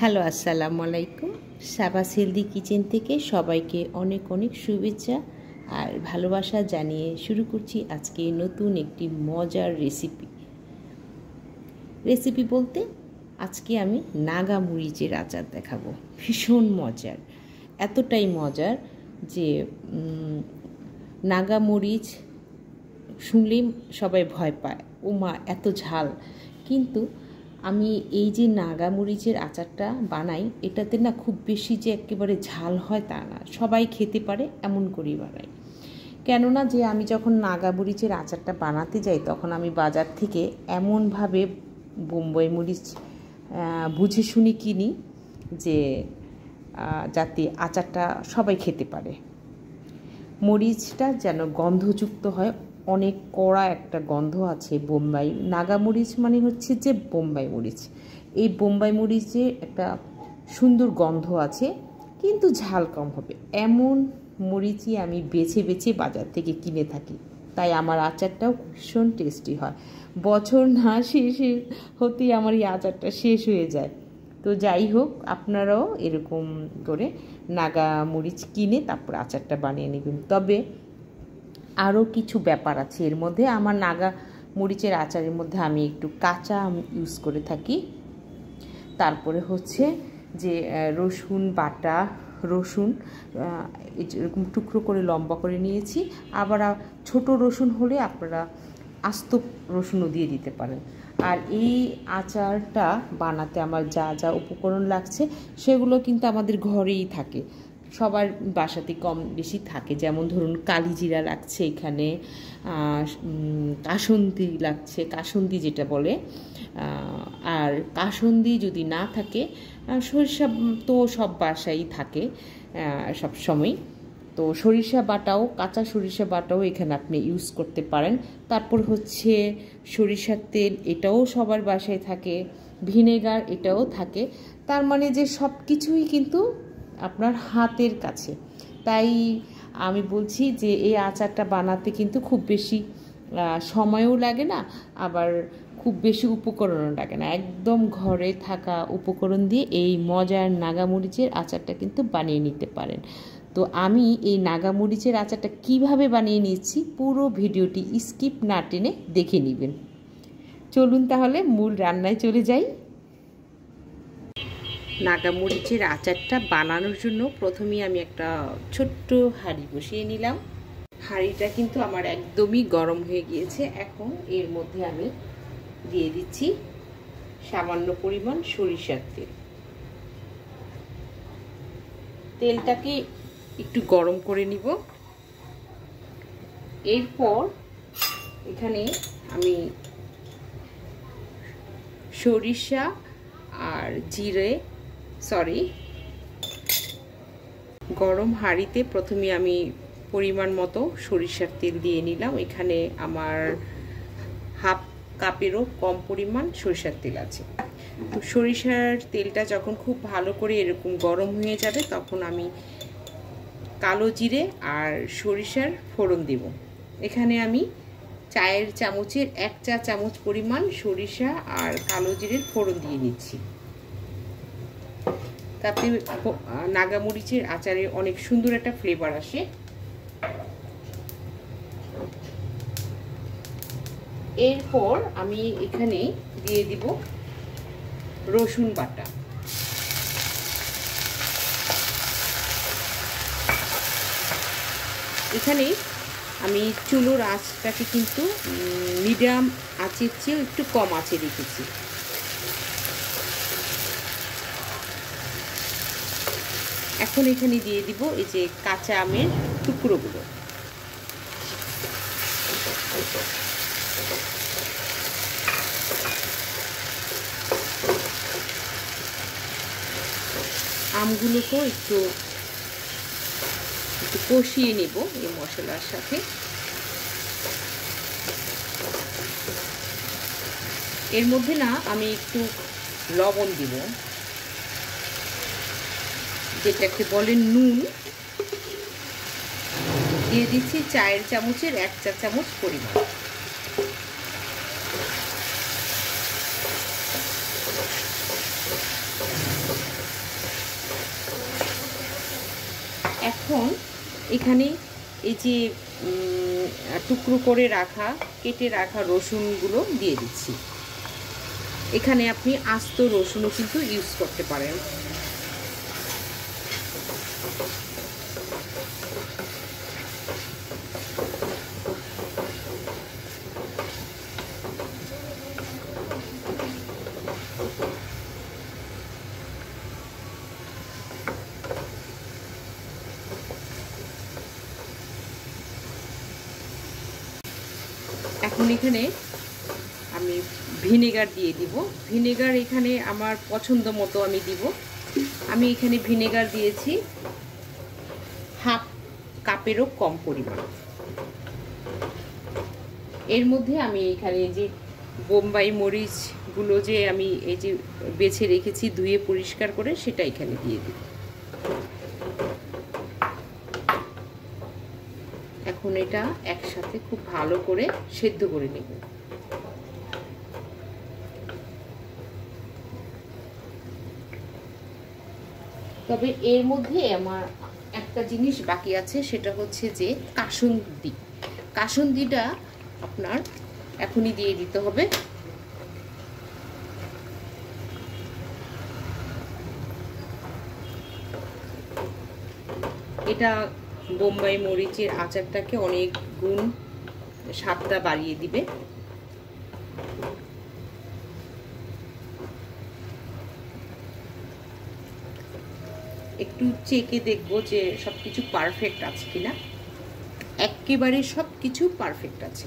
Hello, আসসালামু আলাইকুম। সাবাস হেলদি কিচেন থেকে সবাইকে অনেক অনেক শুভেচ্ছা আর ভালোবাসা জানিয়ে শুরু করছি আজকে নতুন একটি মজার রেসিপি বলতে আজকে আমি নাগা মরিচের আচার দেখাবো। ভীষণ মজার, এতটাই মজার যে নাগা মরিচ শুনলেই সবাই ভয় পায়, ও মা এত ঝাল। কিন্তু আমি এই যে নাগা মরিচের আচারটা বানাই, এটাতে না খুব বেশি যে একেবারে ঝাল হয় তা না, সবাই খেতে পারে এমন করেই বানাই। কেননা যে আমি যখন নাগা মরিচের আচারটা বানাতে যাই তখন আমি বাজার থেকে এমনভাবে বোম্বাই মরিচ বুঝে শুনে কিনি যে যাতে আচারটা সবাই খেতে পারে। মরিচটা যেন গন্ধযুক্ত হয়, অনেক কড়া একটা গন্ধ আছে। বোম্বাই নাগা মরিচ মানে হচ্ছে যে বোম্বাই মরিচ, এই বোম্বাই মরিচে একটা সুন্দর গন্ধ আছে, কিন্তু ঝাল কম হবে এমন মরিচই আমি বেছে বেছে বাজার থেকে কিনে থাকি। তাই আমার আচারটাও ভীষণ টেস্টি হয়। বছর না শেষ হতেই আমার এই আচারটা শেষ হয়ে যায়। তো যাই হোক, আপনারাও এরকম করে নাগা মরিচ কিনে তারপর আচারটা বানিয়ে নেবেন। তবে আরও কিছু ব্যাপার আছে এর মধ্যে। আমার নাগা মরিচের আচারের মধ্যে আমি একটু কাঁচা ইউজ করে থাকি। তারপরে হচ্ছে যে রসুন বাটা, রসুন এরকম টুকরো করে লম্বা করে নিয়েছি। আবার ছোট রসুন হলে আপনারা আস্ত রসুনও দিয়ে দিতে পারেন। আর এই আচারটা বানাতে আমার যা যা উপকরণ লাগছে সেগুলো কিন্তু আমাদের ঘরেই থাকে, সবার বাসাতে কম বেশি থাকে। যেমন ধরুন কালিজিরা লাগছে, এখানে কাসুন্দি লাগছে, কাসুন্দি যেটা বলে। আর কাসুন্দি যদি না থাকে, সরিষা তো সব বাসায় থাকে সব সময়। তো সরিষা বাটাও, কাঁচা সরিষা বাটাও এখানে আপনি ইউজ করতে পারেন। তারপর হচ্ছে সরিষার তেল, এটাও সবার বাসায় থাকে। ভিনেগার এটাও থাকে। তার মানে যে সব কিছুই কিন্তু আপনার হাতের কাছে। তাই আমি বলছি যে এই আচারটা বানাতে কিন্তু খুব বেশি সময়ও লাগে না, আবার খুব বেশি উপকরণও লাগে না। একদম ঘরে থাকা উপকরণ দিয়ে এই মজার নাগামরিচের আচারটা কিন্তু বানিয়ে নিতে পারেন। তো আমি এই নাগামরিচের আচারটা কিভাবে বানিয়ে নিয়েছি পুরো ভিডিওটি স্কিপ না টেনে দেখে নেবেন। চলুন তাহলে মূল রান্নায় চলে যাই। নাগা মরিচের আচারটা বানানোর জন্য প্রথমেই আমি একটা ছোট্ট হাঁড়ি বসিয়ে নিলাম। হাঁড়িটা কিন্তু আমার একদমই গরম হয়ে গিয়েছে। এখন এর মধ্যে আমি দিয়ে দিচ্ছি সামান্য পরিমাণ সরিষার তেল। তেলটাকে একটু গরম করে নিব। এরপর এখানে আমি সরিষা আর জিরে গরম হাঁড়িতে প্রথমে আমি পরিমাণ মতো সরিষার তেল দিয়ে নিলাম। এখানে আমার হাফ কাপেরও কম পরিমাণ সরিষার তেল আছে। তো সরিষার তেলটা যখন খুব ভালো করে এরকম গরম হয়ে যাবে তখন আমি কালো জিরে আর সরিষার ফোড়ন দেব। এখানে আমি চায়ের চামচের 1 চা চামচ পরিমাণ সরিষা আর কালো জিরের ফোড়ন দিয়ে নিচ্ছি। তাতে নাগামরিচের আচারে অনেক সুন্দর একটা ফ্লেভার আসে। এরপর আমি এখানে দিয়ে দিব রসুন বাটা। এখানে আমি চুলোর আঁচটাকে কিন্তু মিডিয়াম আঁচের চেয়েও একটু কম আঁচে রেখেছি। এখন এখানে দিয়ে দিব এই যে কাঁচা আমের টুকরোগুলো। আমগুলোকেও একটু কষিয়ে নেব এই মশলার সাথে। এর মধ্যে না আমি একটু লবণ দিব, যেটাকে বলে নুন। দিয়ে দিচ্ছি চায়ের চামচের 1 চা চামচ পরিমাণ। এখন এখানে এই যে টুকরো করে রাখা কেটে রাখা রসুনগুলো দিয়ে দিচ্ছি। এখানে আপনি আস্ত রসুনও কিন্তু ইউজ করতে পারেন। এখন এখানে আমি ভিনেগার দিয়ে দিব। ভিনেগার এখানে আমার পছন্দ মতো আমি দিব। আমি এখানে ভিনেগার দিয়েছি হাফ কাপেরও কম পরিমাণ। এর মধ্যে আমি এখানে যে বোম্বাই মরিচগুলো যে আমি এই যে বেছে রেখেছি ধুয়ে পরিষ্কার করে, সেটা এখানে দিয়ে দিই। এখন এটা একসাথে খুব ভালো করে সেদ্ধ করে নেব। তবে এর মধ্যে আমার একটা জিনিস বাকি আছে, সেটা হচ্ছে যে কাসুন্দি। কাসুন্দিটা আপনার এখনই দিয়ে দিতে হবে। এটা বোম্বাই মরিচের আচারটাকে অনেক গুণ স্বাদটা বাড়িয়ে দিবে। একটু চেকে দেখবো যে সবকিছু পারফেক্ট আছে কিনা। একেবারে সবকিছু পারফেক্ট আছে।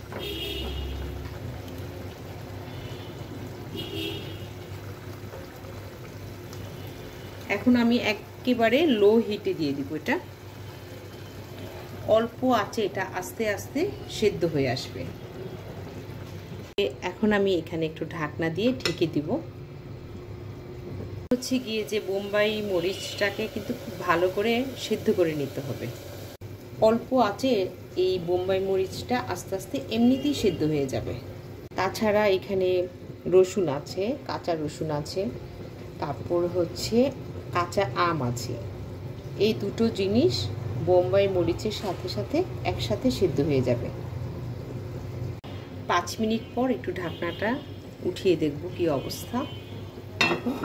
এখন আমি একেবারে লো হিটে দিয়ে দিব। এটা অল্প আছে, এটা আস্তে আস্তে সেদ্ধ হয়ে আসবে। এখন আমি এখানে একটু ঢাকনা দিয়ে ঢেকে দিব। হচ্ছে গিয়ে যে বোম্বাই মরিচটাকে কিন্তু খুব ভালো করে সেদ্ধ করে নিতে হবে। অল্প আছে এই বোম্বাই মরিচটা আস্তে আস্তে এমনিতেই সেদ্ধ হয়ে যাবে। তাছাড়া এখানে রসুন আছে, কাঁচা রসুন আছে, তারপর হচ্ছে কাঁচা আম আছে। এই দুটো জিনিস বোম্বাই মরিচের সাথে সাথে একসাথে সেদ্ধ হয়ে যাবে। 5 মিনিট পর একটু ঢাকনাটা উঠিয়ে দেখব কি অবস্থা। দেখুন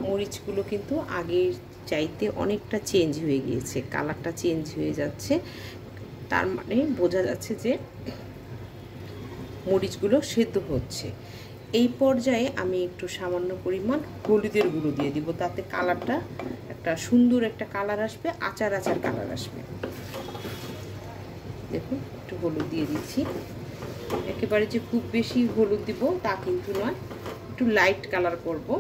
মরিচগুলো কিন্তু আগের চাইতে অনেকটা চেঞ্জ হয়ে গিয়েছে, কালারটা চেঞ্জ হয়ে যাচ্ছে। তার মানে বোঝা যাচ্ছে যে মরিচগুলো সেদ্ধ হচ্ছে। এই পর্যায়ে আমি একটু সামান্য পরিমাণ হলুদের গুঁড়ো দিয়ে দিব, তাতে কালারটা একটা সুন্দর একটা কালার আসবে, আচার আচার কালার আসবে। দেখুন একটু হলুদ দিয়ে দিচ্ছি। একেবারে যে খুব বেশি হলুদ দিব তা কিন্তু নয়, একটু লাইট কালার করব।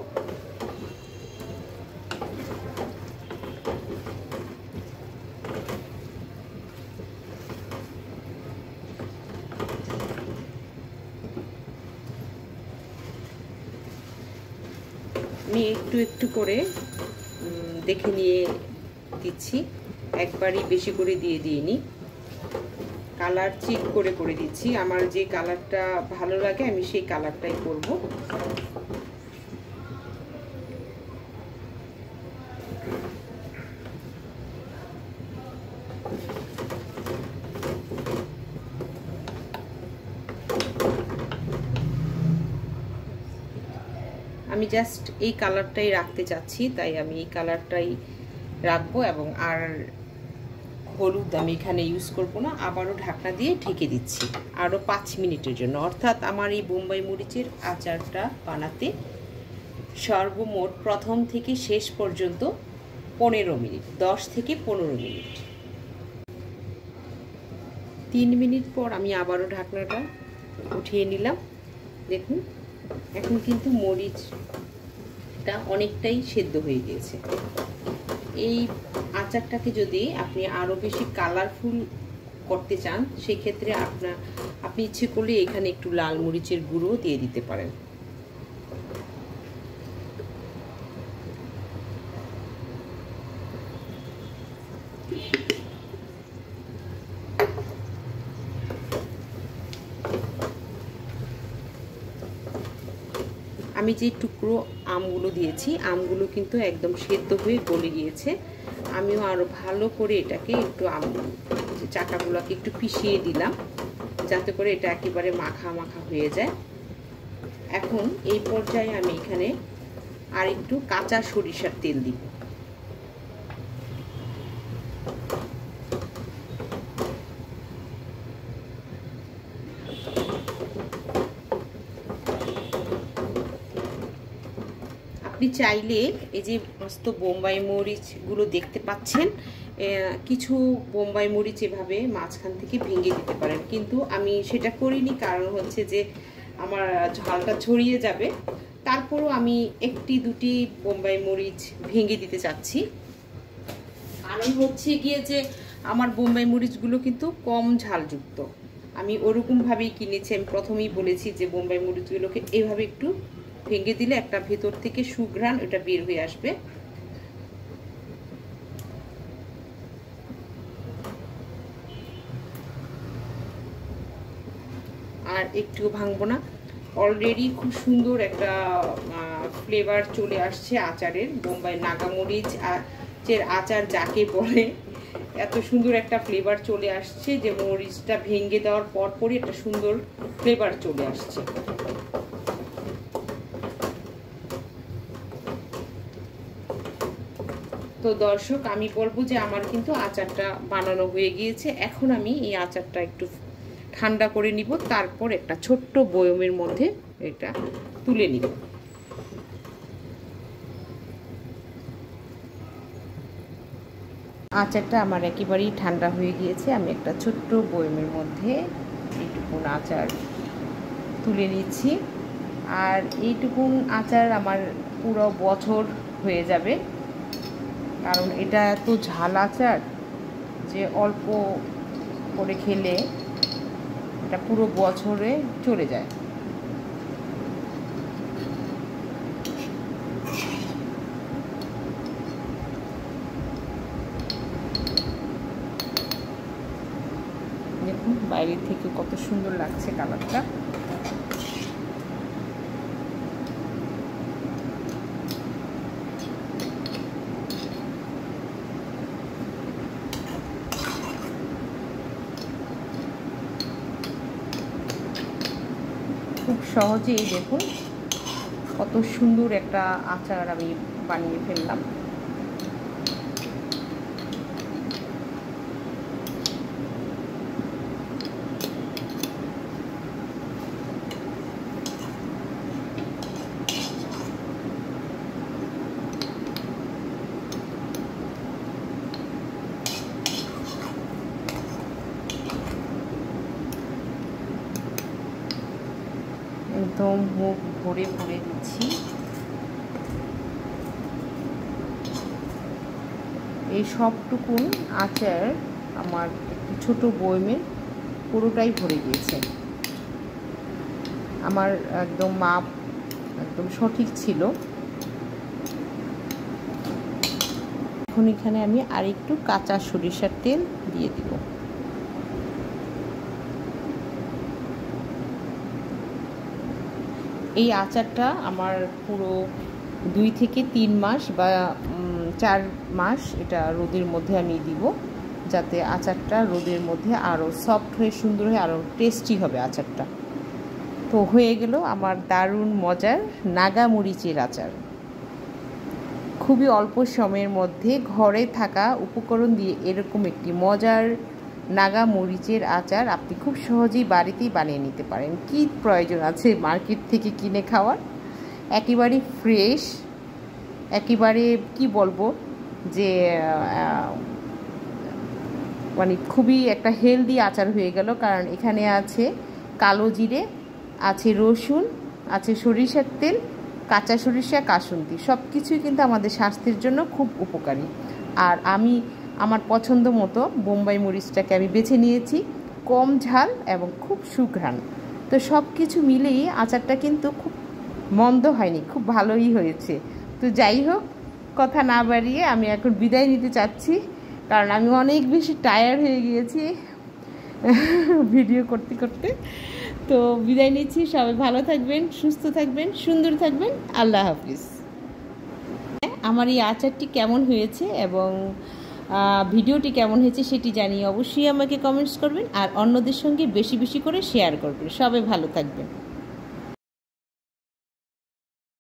আমি একটু একটু করে দেখে নিয়ে দিচ্ছি, একবারই বেশি করে দিয়ে দিইনি। কালার চেক করে করে দিচ্ছি। আমার যে কালারটা ভালো লাগে আমি সেই কালারটাই করব। আমি জাস্ট এই কালারটাই রাখতে চাচ্ছি, তাই আমি এই কালারটাই রাখবো। এবং আর হলুদ আমি এখানে ইউজ করব না। আবারও ঢাকনা দিয়ে ঢেকে দিচ্ছি আরও 5 মিনিটের জন্য। অর্থাৎ আমার এই বোম্বাই মরিচের আচারটা বানাতে সর্বমোট প্রথম থেকে শেষ পর্যন্ত 15 মিনিট, 10 থেকে 15 মিনিট। 3 মিনিট পর আমি আবারও ঢাকনাটা উঠিয়ে নিলাম। দেখুন এখন কিন্তু মরিচটা অনেকটাই সেদ্ধ হয়ে গিয়েছে। এই আচারটাকে যদি আপনি আরও বেশি কালারফুল করতে চান, সেক্ষেত্রে আপনি ইচ্ছে করলে এখানে একটু লাল মরিচের গুঁড়ো দিয়ে দিতে পারেন। আমি যে টুকরো আমগুলো দিয়েছি, আমগুলো কিন্তু একদম সেদ্ধ হয়ে গলে গিয়েছে। আমিও আরও ভালো করে এটাকে একটু চাটাগুলোকে একটু পিষিয়ে দিলাম, যাতে করে এটা একেবারে মাখা মাখা হয়ে যায়। এখন এই পর্যায়ে আমি এখানে আর একটু কাঁচা সরিষার তেল দিব। আপনি চাইলে এই যে মস্ত বোম্বাই মরিচগুলো দেখতে পাচ্ছেন, কিছু বোম্বাই মরিচ এভাবে মাঝখান থেকে ভেঙে দিতে পারেন, কিন্তু আমি সেটা করিনি। কারণ হচ্ছে যে আমার ঝালটা ছড়িয়ে যাবে। তারপরও আমি একটি দুটি বোম্বাই মরিচ ভেঙে দিতে চাচ্ছি। কারণ হচ্ছে গিয়ে যে আমার বোম্বাই মরিচগুলো কিন্তু কম ঝালযুক্ত। আমি ওরকমভাবেই কিনেছি। আমি প্রথমেই বলেছি যে বোম্বাই মরিচগুলোকে এইভাবে একটু ভেঙে দিলে একটা ভেতর থেকে সুঘ্রাণ ওটা বের হয়ে আসবে। আর একটু ভাঙবো না। অলরেডি খুব সুন্দর একটা ফ্লেভার চলে আসছে আচারের। বোম্বাই নাগামরিচ আচার যাকে বলে, এত সুন্দর একটা ফ্লেভার চলে আসছে যে মরিচটা ভেঙে দেওয়ার পরই একটা সুন্দর ফ্লেভার চলে আসছে। তো দর্শক, আমি বলবো যে আমার কিন্তু আচারটা বানানো হয়ে গিয়েছে। এখন আমি এই আচারটা একটু ঠান্ডা করে নিব, তারপর একটা ছোট্ট বয়মের মধ্যে এটা তুলে নিব। আচারটা আমার একেবারেই ঠান্ডা হয়ে গিয়েছে। আমি একটা ছোট্ট বয়মের মধ্যে এইটুকুন আচার তুলে নিচ্ছি। আর এইটুকুন আচার আমার পুরো বছর হয়ে যাবে, কারণ এটা এত ঝাল আচার যে অল্প করে খেলে এটা পুরো বছরে চলে যায়। দেখুন বাইরে থেকে কত সুন্দর লাগছে কালারটা। খুব সহজেই দেখুন কত সুন্দর একটা আচার আমি বানিয়ে ফেললাম। একদম মুখ ভরে ভরে দিচ্ছি। এই সবটুকুন আচার আমার একটি ছোট বয়মে পুরোটাই ভরে গিয়েছে। আমার একদম মাপ একদম সঠিক ছিল। এখন এখানে আমি আর একটু কাঁচা সরিষার তেল দিয়ে দিব। এই আচারটা আমার পুরো 2 থেকে 3 মাস বা 4 মাস এটা রোদের মধ্যে আমি দিব, যাতে আচারটা রোদের মধ্যে আরও সফট হয়ে সুন্দর হয়ে আরও টেস্টি হবে আচারটা। তো হয়ে গেল আমার দারুণ মজার নাগা মরিচের আচার। খুবই অল্প সময়ের মধ্যে ঘরে থাকা উপকরণ দিয়ে এরকম একটি মজার নাগা মরিচের আচার আপনি খুব সহজেই বাড়িতেই বানিয়ে নিতে পারেন। কি প্রয়োজন আছে মার্কেট থেকে কিনে খাওয়ার? একেবারে ফ্রেশ, একেবারে কি বলবো যে মানে খুবই একটা হেলদি আচার হয়ে গেল। কারণ এখানে আছে কালো জিরে, আছে রসুন, আছে সরিষার তেল, কাঁচা সরিষা, কাসুন্দি, সব কিছুই কিন্তু আমাদের স্বাস্থ্যের জন্য খুব উপকারী। আর আমি আমার পছন্দ মতো বোম্বাই মরিচটাকে আমি বেছে নিয়েছি, কম ঝাল এবং খুব সুঘ্রাণ। তো সব কিছু মিলেই আচারটা কিন্তু খুব মন্দ হয়নি, খুব ভালোই হয়েছে। তো যাই হোক, কথা না বাড়িয়ে আমি এখন বিদায় নিতে চাচ্ছি, কারণ আমি অনেক বেশি টায়ার্ড হয়ে গিয়েছি ভিডিও করতে করতে। তো বিদায় নিচ্ছি, সবাই ভালো থাকবেন, সুস্থ থাকবেন, সুন্দর থাকবেন। আল্লাহ হাফিজ। আমার এই আচারটি কেমন হয়েছে এবং ভিডিওটি কেমন হয়েছে সেটি জানিয়ে অবশ্যই আমাকে কমেন্টস করবেন, আর অন্যদের সঙ্গে বেশি বেশি করে শেয়ার করবেন। সবাই ভালো থাকবেন।